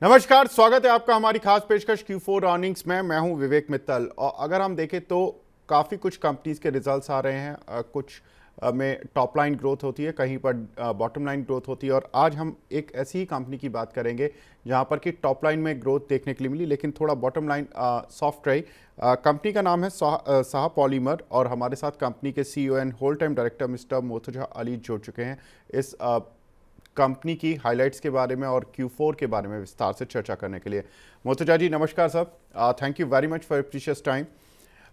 नमस्कार, स्वागत है आपका हमारी खास पेशकश Q4 अर्निंग्स में। मैं हूं विवेक मित्तल और अगर हम देखें तो काफ़ी कुछ कंपनीज के रिजल्ट्स आ रहे हैं। कुछ में टॉप लाइन ग्रोथ होती है, कहीं पर बॉटम लाइन ग्रोथ होती है और आज हम एक ऐसी ही कंपनी की बात करेंगे जहां पर कि टॉप लाइन में ग्रोथ देखने के लिए मिली लेकिन थोड़ा बॉटम लाइन सॉफ्ट रही। कंपनी का नाम है साहा पॉलीमर और हमारे साथ कंपनी के CEO and whole time director mister Murtaza Ali जुड़ चुके हैं इस कंपनी की हाइलाइट्स के बारे में और Q4 के बारे में विस्तार से चर्चा करने के लिए। मोर्तजा जी नमस्कार sir, thank you very much for precious time.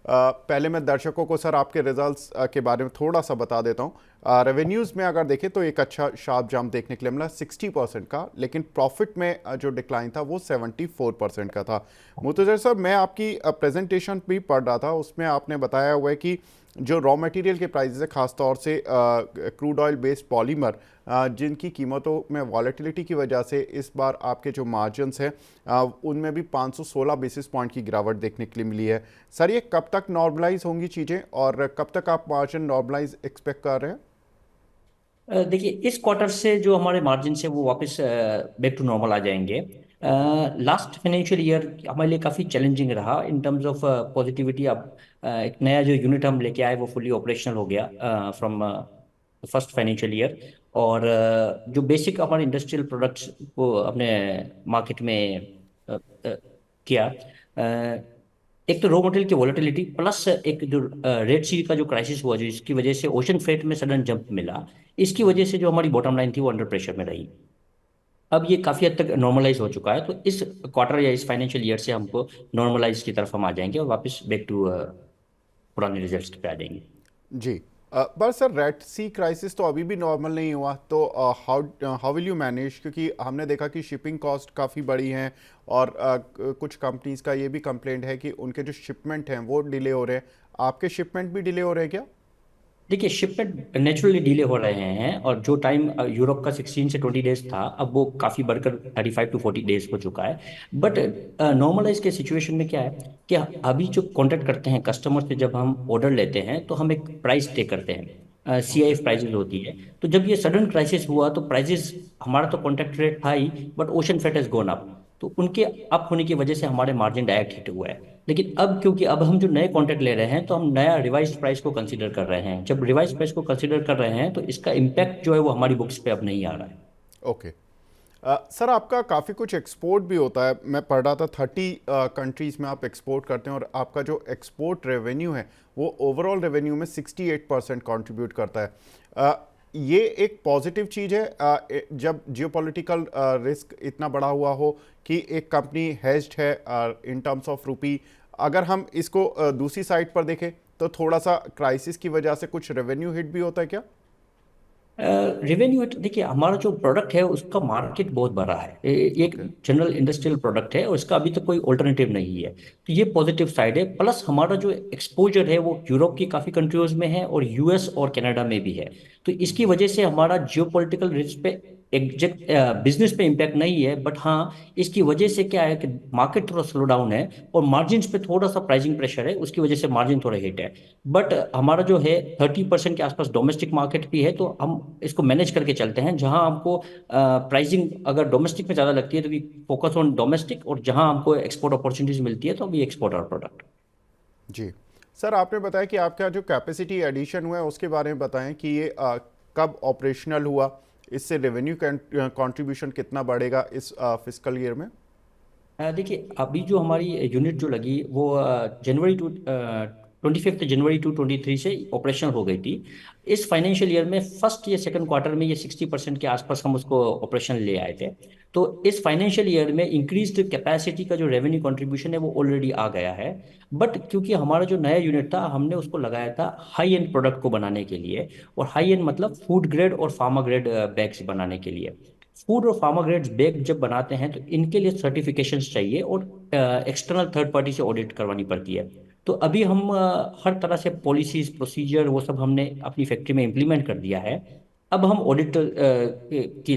पहले मैं दर्शकों को सर आपके रिजल्ट्स के बारे में थोड़ा सा बता देता हूँ। रेवेन्यूज़ में अगर देखें तो एक अच्छा शार्प जंप देखने के लिए मिला 60% का, लेकिन प्रॉफिट में जो डिक्लाइन था वो 74% का था। मोर्तजा सर, मैं आपकी प्रेजेंटेशन भी पढ़ रहा था, उसमें आपने बताया हुआ है कि जो रॉ मटेरियल के प्राइसेस है, खासतौर से क्रूड ऑयल बेस्ड पॉलीमर, जिनकी कीमतों में वॉलेटिलिटी की वजह से इस बार आपके जो मार्जिन्स हैं उनमें भी 516 बेसिस पॉइंट की गिरावट देखने के लिए मिली है। सर, ये कब तक नॉर्मलाइज होंगी चीज़ें और कब तक आप मार्जिन नॉर्मलाइज एक्सपेक्ट कर रहे हैं? देखिए, इस क्वार्टर से जो हमारे मार्जिन है वो वापस बैक टू नॉर्मल आ जाएंगे। ओके। लास्ट फाइनेंशियल ईयर हमारे लिए काफ़ी चैलेंजिंग रहा इन टर्म्स ऑफ पॉजिटिविटी। अब एक नया जो यूनिट हम लेके आए वो फुली ऑपरेशनल हो गया फ्रॉम फर्स्ट फाइनेंशियल ईयर। और जो बेसिक हमारे इंडस्ट्रियल प्रोडक्ट्स को अपने मार्केट में किया। एक तो रॉ मटेरियल की वॉलेटिलिटी प्लस एक जो रेड सी का जो क्राइसिस हुआ, जो इसकी वजह से ओशन फ्रेट में सडन जंप मिला, इसकी वजह से जो हमारी बॉटम लाइन थी वो अंडर प्रेशर में रही। अब ये काफ़ी हद तक नॉर्मलाइज हो चुका है, तो इस क्वार्टर या इस फाइनेंशियल ईयर से हमको नॉर्मलाइज की तरफ हम आ जाएंगे और वापस बैक टू पुराने रिजल्ट्स पे आ जाएंगे। जी। पर सर, रेड सी क्राइसिस तो अभी भी नॉर्मल नहीं हुआ, तो how how will you manage? क्योंकि हमने देखा कि शिपिंग कॉस्ट काफ़ी बड़ी हैं और कुछ कंपनीज का ये भी कंप्लेंट है कि उनके जो शिपमेंट हैं वो डिले हो रहे हैं। आपके शिपमेंट भी डिले हो रहे हैं क्या? देखिए, शिपमेंट नेचुरली डिले हो रहे हैं और जो टाइम यूरोप का 16 से 20 डेज था, अब वो काफ़ी बढ़कर 35 to 40 डेज हो चुका है। बट नॉर्मलाइज के सिचुएशन में क्या है कि अभी जो कॉन्टेक्ट करते हैं कस्टमर से, जब हम ऑर्डर लेते हैं तो हम एक प्राइस पे करते हैं, ओके। CIF प्राइजेज होती है। तो जब ये सडन क्राइसिस हुआ तो प्राइजेस, हमारा तो कॉन्ट्रैक्ट रेट था ही, but ocean freight has gone up. तो उनके अप होने की वजह से हमारे मार्जिन डायरेक्ट हिट हुआ है। लेकिन अब क्योंकि अब हम जो नए कॉन्ट्रैक्ट ले रहे हैं तो हम नया रिवाइज प्राइस को कंसीडर कर रहे हैं। जब रिवाइज प्राइस को कंसीडर कर रहे हैं तो इसका इम्पैक्ट जो है वो हमारी बुक्स पे अब नहीं आ रहा है। ओके। सर, आपका काफ़ी कुछ एक्सपोर्ट भी होता है, मैं पढ़ रहा था 30 कंट्रीज़ में आप एक्सपोर्ट करते हैं और आपका जो एक्सपोर्ट रेवेन्यू है वो ओवरऑल रेवेन्यू में 68% कंट्रीब्यूट करता है। ये एक पॉजिटिव चीज़ है जब जियोपॉलिटिकल रिस्क इतना बड़ा हुआ हो कि एक कंपनी हेज्ड है इन टर्म्स ऑफ रुपी। अगर हम इसको दूसरी साइड पर देखें तो थोड़ा सा क्राइसिस की वजह से कुछ रेवेन्यू हिट भी होता है क्या? रेवेन्यू, देखिए हमारा जो प्रोडक्ट है उसका मार्केट बहुत बड़ा है। ये एक ओके। जनरल इंडस्ट्रियल प्रोडक्ट है और इसका अभी तक कोई ऑल्टरनेटिव नहीं है। तो ये पॉजिटिव साइड है। प्लस हमारा जो एक्सपोजर है वो यूरोप की काफ़ी कंट्रीज में है और US और कनाडा में भी है। तो इसकी वजह से हमारा जियोपॉलिटिकल रिस्क पे एग्जैक्ट बिजनेस पे इम्पैक्ट नहीं है। बट हाँ, इसकी वजह से क्या है कि मार्केट थोड़ा स्लो डाउन है और मार्जिन पे थोड़ा सा प्राइसिंग प्रेशर है, उसकी वजह से मार्जिन थोड़ा हिट है। बट हमारा जो है 30% के आसपास डोमेस्टिक मार्केट भी है, तो हम इसको मैनेज करके चलते हैं। जहां हमको प्राइसिंग अगर डोमेस्टिक में ज़्यादा लगती है तो वी फोकस ऑन डोमेस्टिक, और जहां हमको एक्सपोर्ट अपॉर्चुनिटीज मिलती है तो वी एक्सपोर्ट आवर प्रोडक्ट। जी। सर, आपने बताया कि आपका जो कैपेसिटी एडिशन हुआ है उसके बारे में बताएं कि ये कब ऑपरेशनल हुआ, इससे रेवेन्यू कंट्रीब्यूशन कितना बढ़ेगा इस फिस्कल ईयर में? देखिए, अभी जो हमारी यूनिट जो लगी वो जनवरी टू 25 जनवरी 2023 से ऑपरेशनल हो गई थी। इस फाइनेंशियल ईयर में फर्स्ट या सेकंड क्वार्टर में ये 60% के आसपास हम उसको ऑपरेशन ले आए थे। तो इस फाइनेंशियल ईयर में इंक्रीज्ड कैपेसिटी का जो रेवेन्यू कंट्रीब्यूशन है वो ऑलरेडी आ गया है। बट क्योंकि हमारा जो नया यूनिट था हमने उसको लगाया था हाई एंड प्रोडक्ट को बनाने के लिए, और हाई एंड मतलब फूड ग्रेड और फार्मा ग्रेड बैग्स बनाने के लिए। फूड और फार्मा ग्रेड्स बैग जब बनाते हैं तो इनके लिए सर्टिफिकेशंस चाहिए और एक्सटर्नल थर्ड पार्टी से ऑडिट करवानी पड़ती है। तो अभी हम हर तरह से पॉलिसीज प्रोसीजर वो सब हमने अपनी फैक्ट्री में इम्प्लीमेंट कर दिया है। अब हम ऑडिट के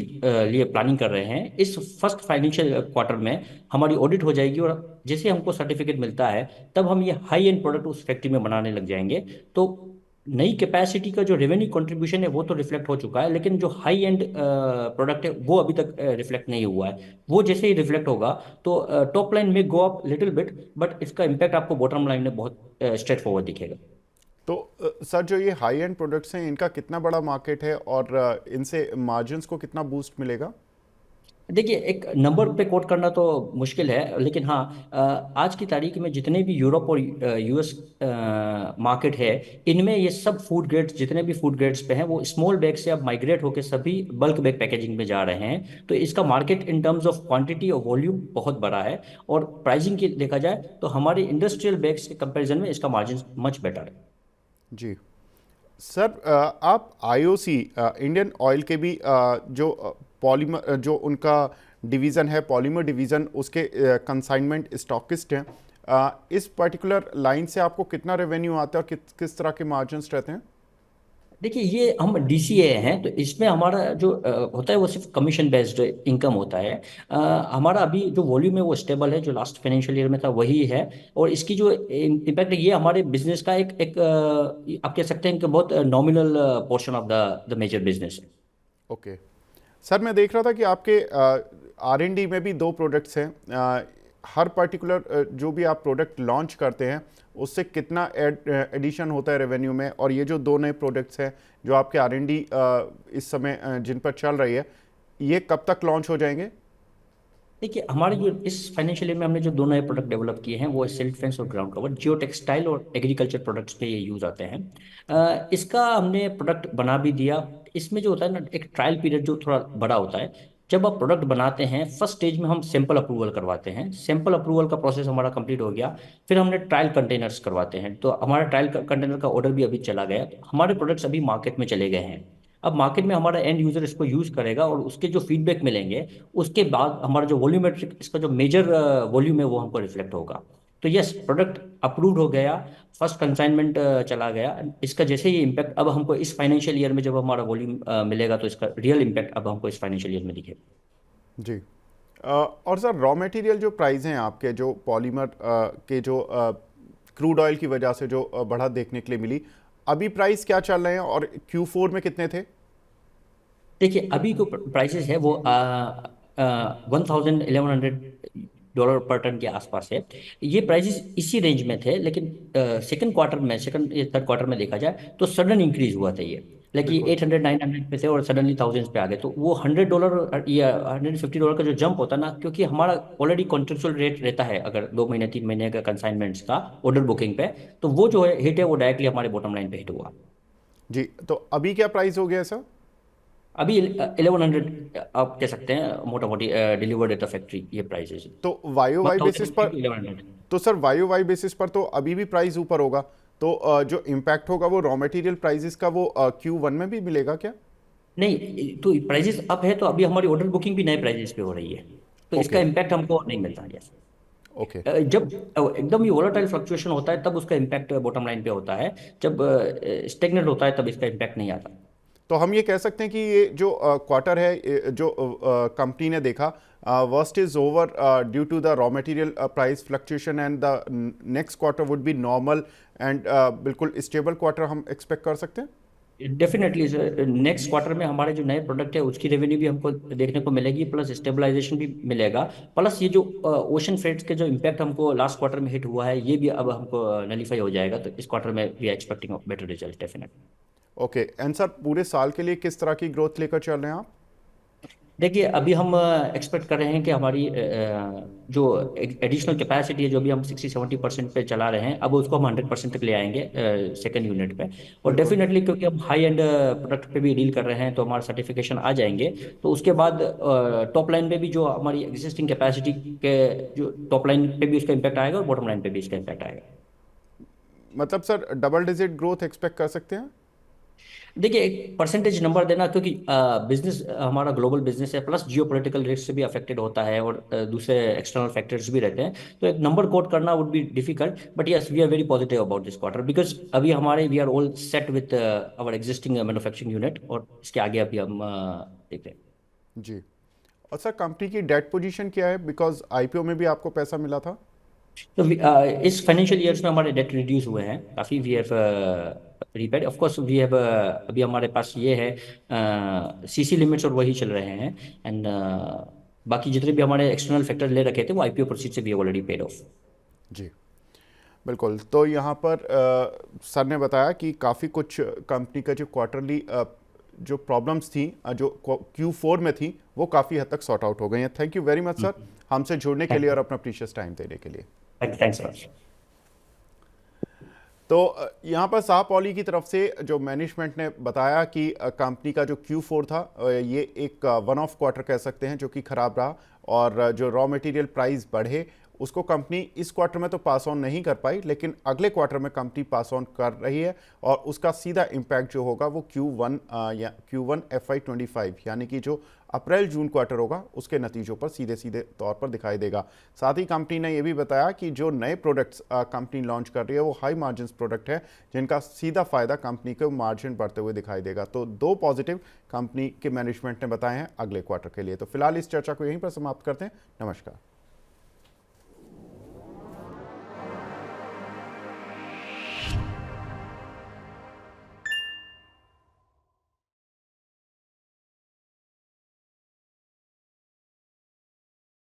लिए प्लानिंग कर रहे हैं। इस फर्स्ट फाइनेंशियल क्वार्टर में हमारी ऑडिट हो जाएगी और जैसे हमको सर्टिफिकेट मिलता है तब हम ये हाई एंड प्रोडक्ट उस फैक्ट्री में बनाने लग जाएंगे। तो नई कैपेसिटी का जो रेवेन्यू कंट्रीब्यूशन है वो तो रिफ्लेक्ट हो चुका है, लेकिन जो हाई एंड प्रोडक्ट है वो अभी तक रिफ्लेक्ट नहीं हुआ है। वो जैसे ही रिफ्लेक्ट होगा तो टॉप लाइन में go up little bit, but इसका इम्पैक्ट आपको बॉटम लाइन में बहुत स्ट्रेट फॉरवर्ड दिखेगा। तो सर जो ये हाई एंड प्रोडक्ट्स हैं इनका कितना बड़ा मार्केट है और इनसे मार्जिन्स को कितना बूस्ट मिलेगा? देखिए, एक नंबर पे कोट करना तो मुश्किल है, लेकिन हाँ, आज की तारीख में जितने भी यूरोप और यूएस मार्केट है, इनमें ये सब फूड ग्रेड्स, जितने भी फूड ग्रेड्स पे हैं, वो स्मॉल बैग से अब माइग्रेट होकर सभी बल्क बैग पैकेजिंग में जा रहे हैं। तो इसका market in terms of quantity और वॉल्यूम बहुत बड़ा है। और प्राइसिंग की देखा जाए तो हमारे इंडस्ट्रियल बैग्स के कंपैरिजन में इसका मार्जिन मच बेटर है। जी सर, आप आईओसी इंडियन ऑयल के भी जो पॉलीमर जो उनका डिवीज़न है, पॉलीमर डिवीज़न, उसके कंसाइनमेंट स्टॉकिस्ट हैं। इस पर्टिकुलर लाइन से आपको कितना रेवेन्यू आता है और किस तरह के मार्जिन्स रहते हैं? देखिए, ये हम डीसीए हैं, तो इसमें हमारा जो होता है वो सिर्फ कमीशन बेस्ड इनकम होता है। हमारा अभी जो वॉल्यूम है वो स्टेबल है, जो लास्ट फाइनेंशियल ईयर में था वही है। और इसकी जो इम्पैक्ट है, ये हमारे बिजनेस का आप कह सकते हैं कि बहुत nominal portion of the major business है। ओके सर, मैं देख रहा था कि आपके R&D में भी दो प्रोडक्ट्स हैं। हर पर्टिकुलर जो भी आप प्रोडक्ट लॉन्च करते हैं उससे कितना एडिशन होता है रेवेन्यू में, और ये जो दो नए प्रोडक्ट्स हैं जो आपके R&D इस समय जिन पर चल रही है, ये कब तक लॉन्च हो जाएंगे? देखिए, हमारे जो इस फाइनेंशियल ईयर में हमने जो दो नए प्रोडक्ट डेवलप किए हैं वो सिल्क फेंस और ग्राउंड कवर, जियो टेक्सटाइल और एग्रीकल्चर प्रोडक्ट्स पे ये यूज आते हैं। इसका हमने प्रोडक्ट बना भी दिया। इसमें जो होता है ना, एक ट्रायल पीरियड जो थोड़ा बड़ा होता है। जब आप प्रोडक्ट बनाते हैं, फर्स्ट स्टेज में हम सैंपल अप्रूवल करवाते हैं। सैंपल अप्रूवल का प्रोसेस हमारा कंप्लीट हो गया, फिर हमने ट्रायल कंटेनर्स करवाते हैं। तो हमारा ट्रायल कंटेनर का ऑर्डर भी अभी चला गया, तो हमारे प्रोडक्ट्स अभी मार्केट में चले गए हैं। अब मार्केट में हमारा एंड यूजर इसको यूज करेगा और उसके जो फीडबैक मिलेंगे, उसके बाद हमारा जो वॉल्यूमेट्रिक, इसका जो मेजर वॉल्यूम है वो हमको रिफ्लेक्ट होगा। तो यस, प्रोडक्ट अप्रूव्ड हो गया, फर्स्ट कंसाइनमेंट चला गया। इसका जैसे ही इम्पैक्ट अब हमको इस फाइनेंशियल ईयर में, जब हमारा वॉल्यूम मिलेगा, तो इसका रियल इम्पैक्ट अब हमको इस फाइनेंशियल ईयर में दिखेगा। जी। और सर, रॉ मटेरियल जो प्राइस हैं आपके, जो पॉलीमर के जो क्रूड ऑयल की वजह से जो बढ़त देखने के लिए मिली, अभी प्राइस क्या चल रहे हैं और Q4 में कितने थे? देखिए, अभी जो प्राइसेस है वो 1100 पर टन के आसपास है। ये प्राइसेस इसी रेंज में थे, लेकिन सेकंड क्वार्टर में, सेकंड या थर्ड क्वार्टर में देखा जाए तो सडन इंक्रीज हुआ था ये। लाइक बिल्कुल। 800 900 पे थे और सडनली थाउजेंड्स पे आ गए। तो वो $100 या $150 का जो जंप होता है ना, क्योंकि हमारा ऑलरेडी कॉन्ट्रेक्चुअल रेट रहता है, अगर 2 महीने 3 महीने का कंसाइनमेंट्स का ऑर्डर बुकिंग पे, तो वो जो है हिट है, वो डायरेक्टली हमारे बॉटम लाइन पे हिट हुआ। जी, तो अभी क्या प्राइस हो गया सर? अभी 1100 आप कह सकते हैं, मोटा मोटी डिलीवर्ड एट द फैक्ट्री, ये प्राइसेस तो वाई वाई बेसिस पर, 1100। तो सर वाई वाई बेसिस पर तो अभी भी प्राइस ऊपर होगा। तो जो इम्पैक्ट होगा वो रॉ मटेरियल प्राइसेस का, वो Q1 में भी मिलेगा क्या? नहीं, तो प्राइसेस अप है, तो अभी हमारी ऑर्डर बुकिंग भी नए प्राइसेस पे हो रही है, तो इसका ओके। इम्पैक्ट हमको नहीं मिलता। यस। ओके। जब एकदम ही वोलेटाइल फ्लक्चुएशन होता है तब उसका इम्पैक्ट बॉटम लाइन पे होता है। जब स्टेगनेंट होता है तब इसका इम्पैक्ट नहीं आता। तो हम ये कह सकते हैं कि ये जो क्वार्टर है, जो कंपनी ने देखा, worst is over due to the raw material price fluctuation, and the next quarter would be normal and बिल्कुल स्टेबल क्वार्टर हम एक्सपेक्ट कर सकते हैं। डेफिनेटली सर, नेक्स्ट क्वार्टर में हमारे जो नए प्रोडक्ट है उसकी रेवेन्यू भी हमको देखने को मिलेगी, प्लस स्टेबलाइजेशन भी मिलेगा। प्लस ये जो ओशन फ्रेट्स के जो इम्पैक्ट हमको लास्ट क्वार्टर में हिट हुआ है, ये भी अब हमको नलीफाई हो जाएगा। तो इस क्वार्टर में we are expecting better result definitely. Okay, and sir पूरे साल के लिए किस तरह की ग्रोथ लेकर चल रहे हैं आप? देखिए, अभी हम एक्सपेक्ट कर रहे हैं कि हमारी जो एडिशनल कैपेसिटी है, जो भी हम 60-70% पे चला रहे हैं, अब उसको हम 100% तक ले आएंगे सेकेंड यूनिट पे। और बिल्कुल। डेफिनेटली, क्योंकि हम हाई एंड प्रोडक्ट पे भी डील कर रहे हैं, तो हमारा सर्टिफिकेशन आ जाएंगे। तो उसके बाद टॉप लाइन पे भी जो हमारी एग्जिस्टिंग कैपेसिटी के, जो टॉप लाइन पे भी उसका इम्पैक्ट आएगा और बॉटम लाइन पे भी इसका इम्पैक्ट आएगा। मतलब sir double digit growth expect कर सकते हैं? देखिए, एक परसेंटेज नंबर देना, क्योंकि बिजनेस हमारा ग्लोबल बिजनेस है, प्लस जियो पोलिटिकल रिस्क से भी अफेक्टेड होता है, और दूसरे एक्सटर्नल फैक्टर्स भी रहते हैं। तो एक नंबर कोट करना would be difficult, but yes, we are very positive about this quarter, because अभी हमारे we are all set with our existing manufacturing unit, और इसके आगे अभी हम देखते हैं। जी। और सर कंपनी की डेट पोजीशन क्या है, बिकॉज IPO में भी आपको पैसा मिला था? तो इस फाइनेंशियल ईयर्स में हमारे डेट रिड्यूस हुए हैं काफ़ी। We have repaid of course we have, अभी हमारे पास ये है सीसी लिमिट्स और वही चल रहे हैं। एंड बाकी जितने भी हमारे एक्सटर्नल फैक्टर ले रखे थे वो आईपीओ प्रोसीड से भी ऑलरेडी पेड ऑफ। जी बिल्कुल। तो यहाँ पर सर ने बताया कि काफ़ी कुछ कंपनी का जो क्वार्टरली जो प्रॉब्लम्स थी जो Q4 में थी वो काफ़ी हद तक सॉर्ट आउट हो गई हैं। Thank you very much sir हमसे जुड़ने के लिए और अपना प्रीशियस टाइम देने के लिए। थैंक्स। तो यहाँ पर शाह पॉली की तरफ से जो मैनेजमेंट ने बताया कि कंपनी का जो Q4 था ये एक वन ऑफ क्वार्टर कह सकते हैं जो कि ख़राब रहा, और जो रॉ मटेरियल प्राइस बढ़े उसको कंपनी इस क्वार्टर में तो पास ऑन नहीं कर पाई, लेकिन अगले क्वार्टर में कंपनी पास ऑन कर रही है और उसका सीधा इम्पैक्ट जो होगा वो Q1 FY25 यानी कि जो अप्रैल जून क्वार्टर होगा उसके नतीजों पर सीधे सीधे तौर पर दिखाई देगा। साथ ही कंपनी ने यह भी बताया कि जो नए प्रोडक्ट्स कंपनी लॉन्च कर रही है वो हाई मार्जिन प्रोडक्ट है जिनका सीधा फायदा कंपनी को मार्जिन बढ़ते हुए दिखाई देगा। तो दो पॉजिटिव कंपनी के मैनेजमेंट ने बताए हैं अगले क्वार्टर के लिए। तो फिलहाल इस चर्चा को यहीं पर समाप्त करते हैं। नमस्कार।